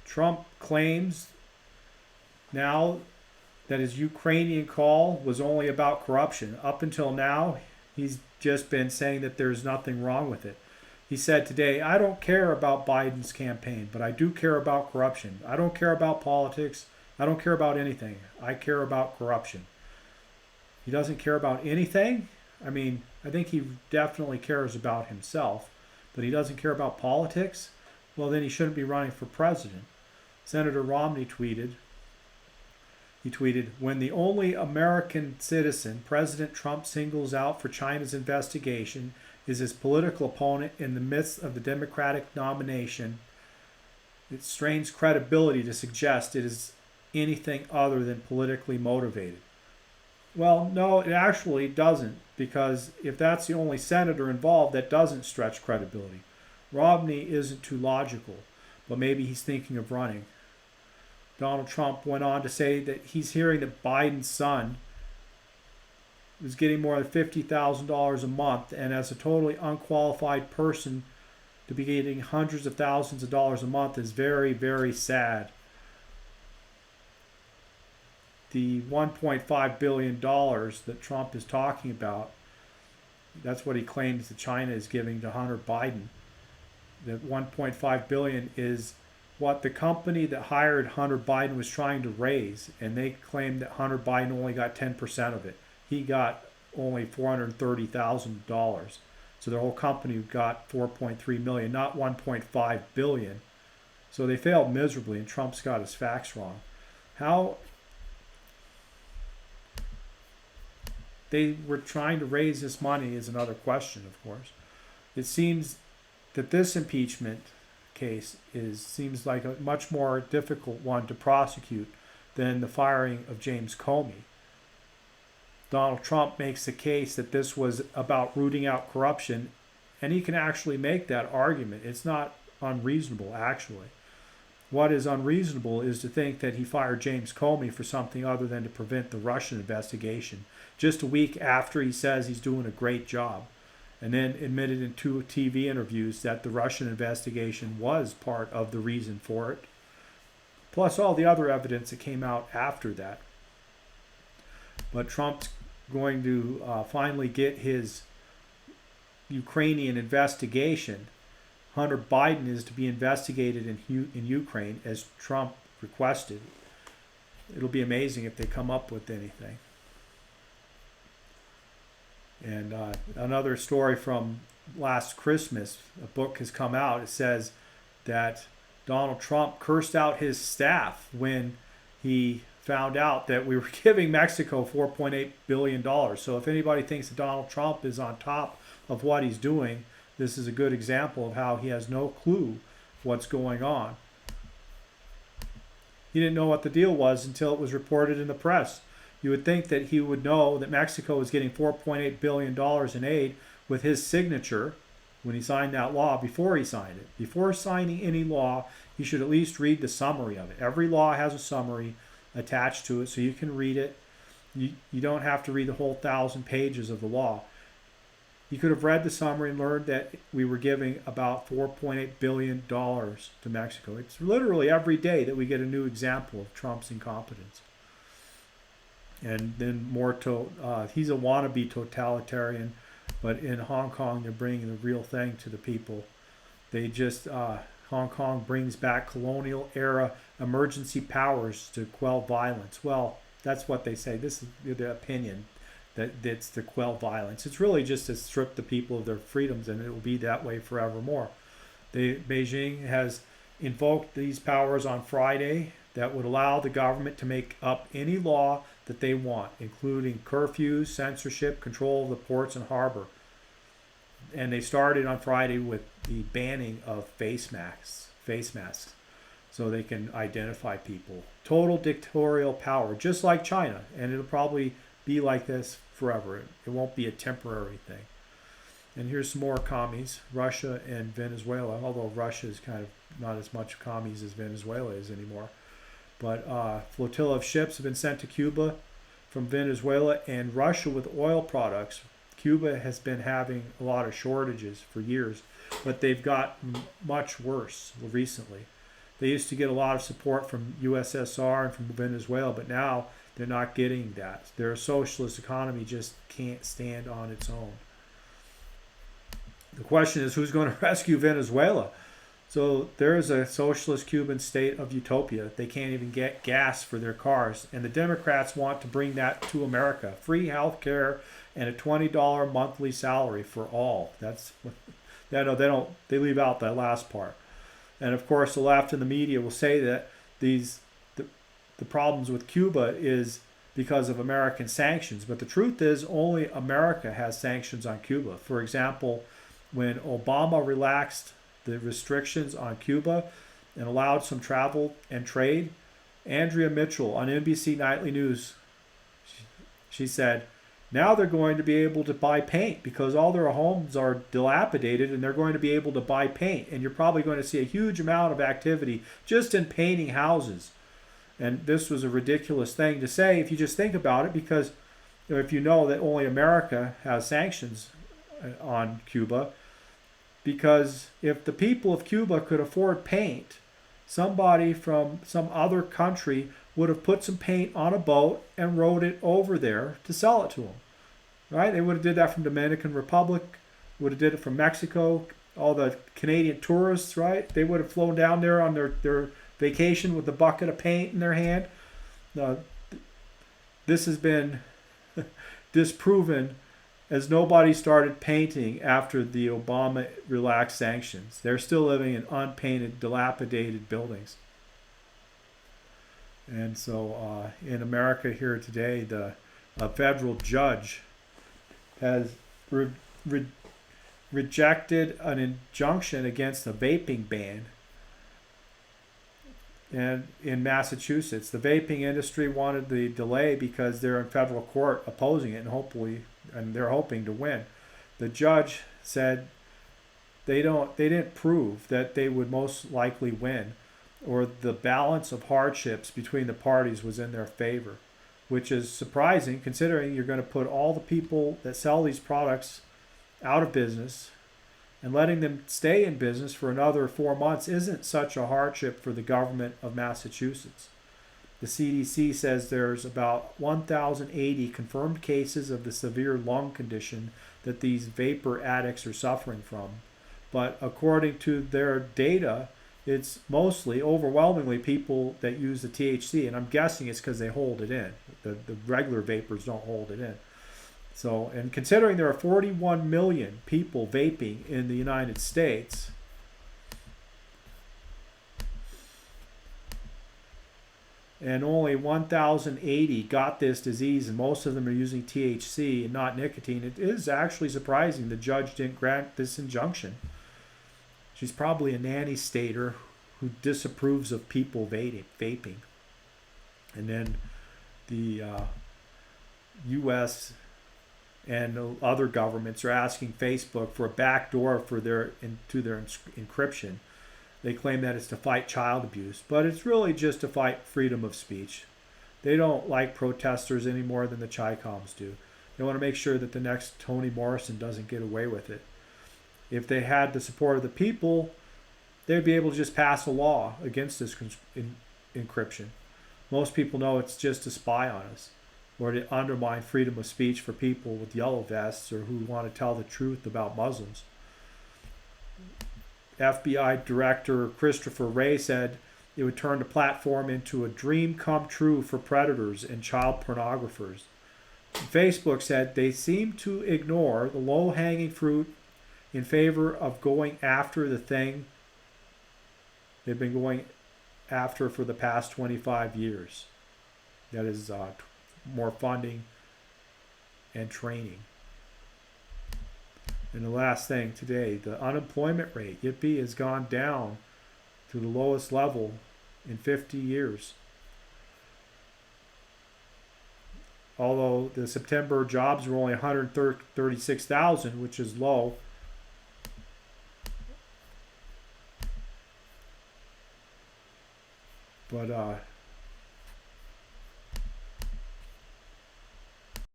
Trump claims now that his Ukrainian call was only about corruption. Up until now, he's just been saying that there's nothing wrong with it. He said today, I don't care about Biden's campaign, but I do care about corruption. I don't care about politics. I don't care about anything. I care about corruption. He doesn't care about anything. I mean, I think he definitely cares about himself, but he doesn't care about politics. Well, then he shouldn't be running for president. Senator Romney tweeted, when the only American citizen President Trump singles out for China's investigation is his political opponent in the midst of the Democratic nomination, it strains credibility to suggest it is anything other than politically motivated. Well, no, it actually doesn't, because if that's the only senator involved, that doesn't stretch credibility. Romney isn't too logical, but maybe he's thinking of running. Donald Trump went on to say that he's hearing that Biden's son is getting more than $50,000 a month, and as a totally unqualified person to be getting hundreds of thousands of dollars a month is very, very sad. The $1.5 billion that Trump is talking about, that's what he claims that China is giving to Hunter Biden. That $1.5 billion is what the company that hired Hunter Biden was trying to raise, and they claimed that Hunter Biden only got 10% of it. He got only $430,000. So their whole company got $4.3 million, not $1.5 billion. So they failed miserably, and Trump's got his facts wrong. How they were trying to raise this money is another question, of course. It seems that this impeachment case seems like a much more difficult one to prosecute than the firing of James Comey. Donald Trump makes the case that this was about rooting out corruption, and he can actually make that argument. It's not unreasonable, actually. What is unreasonable is to think that he fired James Comey for something other than to prevent the Russian investigation, just a week after he says he's doing a great job, and then admitted in 2 TV interviews that the Russian investigation was part of the reason for it, plus all the other evidence that came out after that. But Trump's going to finally get his Ukrainian investigation. Hunter Biden is to be investigated in Ukraine as Trump requested. It'll be amazing if they come up with anything. And another story from last Christmas, a book has come out. It says that Donald Trump cursed out his staff when he found out that we were giving Mexico $4.8 billion. So if anybody thinks that Donald Trump is on top of what he's doing, this is a good example of how he has no clue what's going on. He didn't know what the deal was until it was reported in the press. You would think that he would know that Mexico was getting $4.8 billion in aid with his signature when he signed that law before he signed it. Before signing any law, he should at least read the summary of it. Every law has a summary attached to it, so you can read it. You don't have to read the whole 1,000 pages of the law. You could have read the summary and learned that we were giving about $4.8 billion to Mexico. It's literally every day that we get a new example of Trump's incompetence. And then he's a wannabe totalitarian, but in Hong Kong they're bringing the real thing to the people. Hong Kong brings back colonial-era emergency powers to quell violence. Well, that's what they say. This is the opinion, that it's to quell violence. It's really just to strip the people of their freedoms, and it will be that way forevermore. Beijing has invoked these powers on Friday that would allow the government to make up any law that they want, including curfews, censorship, control of the ports and harbor. And they started on Friday with the banning of face masks, so they can identify people. Total dictatorial power, just like China, and it'll probably be like this forever. It won't be a temporary thing. And here's some more commies, Russia and Venezuela, although Russia is kind of not as much commies as Venezuela is anymore. But flotilla of ships have been sent to Cuba from Venezuela and Russia with oil products. Cuba has been having a lot of shortages for years, but they've gotten much worse recently. They used to get a lot of support from USSR and from Venezuela, but now they're not getting that. Their socialist economy just can't stand on its own. The question is, who's going to rescue Venezuela? So there is a socialist Cuban state of utopia. They can't even get gas for their cars. And the Democrats want to bring that to America. Free health care and a $20 monthly salary for all. That's what, they leave out that last part. And of course, the left and the media will say that the problems with Cuba is because of American sanctions. But the truth is, only America has sanctions on Cuba. For example, when Obama relaxed the restrictions on Cuba and allowed some travel and trade, Andrea Mitchell on NBC Nightly News, she said, now they're going to be able to buy paint because all their homes are dilapidated, and they're going to be able to buy paint. And you're probably going to see a huge amount of activity just in painting houses. And this was a ridiculous thing to say if you just think about it, because if you know that only America has sanctions on Cuba, because if the people of Cuba could afford paint, somebody from some other country would have put some paint on a boat and rowed it over there to sell it to them, right? They would have did that from Dominican Republic, would have did it from Mexico, all the Canadian tourists, right? They would have flown down there on their vacation with a bucket of paint in their hand. This has been disproven, as nobody started painting after the Obama relaxed sanctions. They're still living in unpainted, dilapidated buildings. And so in America here today, a federal judge has rejected an injunction against a vaping ban. And in Massachusetts, the vaping industry wanted the delay because they're in federal court opposing it, and they're hoping to win. The judge said they didn't prove that they would most likely win, or the balance of hardships between the parties was in their favor, which is surprising considering you're going to put all the people that sell these products out of business, and letting them stay in business for another 4 months isn't such a hardship for the government of Massachusetts. The CDC says there's about 1,080 confirmed cases of the severe lung condition that these vapor addicts are suffering from. But according to their data, it's mostly, overwhelmingly, people that use the THC, and I'm guessing it's because they hold it in. The regular vapors don't hold it in. So, and considering there are 41 million people vaping in the United States, and only 1,080 got this disease, and most of them are using THC and not nicotine, it is actually surprising the judge didn't grant this injunction. She's probably a nanny stater who disapproves of people vaping. And then the U.S. and other governments are asking Facebook for a backdoor for their encryption. They claim that it's to fight child abuse, but it's really just to fight freedom of speech. They don't like protesters any more than the Chi-Coms do. They want to make sure that the next Toni Morrison doesn't get away with it. If they had the support of the people, they'd be able to just pass a law against this encryption. Most people know it's just to spy on us, or to undermine freedom of speech for people with yellow vests or who want to tell the truth about Muslims. FBI Director Christopher Wray said it would turn the platform into a dream come true for predators and child pornographers. Facebook said they seem to ignore the low-hanging fruit in favor of going after the thing they've been going after for the past 25 years. That is more funding and training. And the last thing today, the unemployment rate, yippee, has gone down to the lowest level in 50 years. Although the September jobs were only 136,000, which is low. But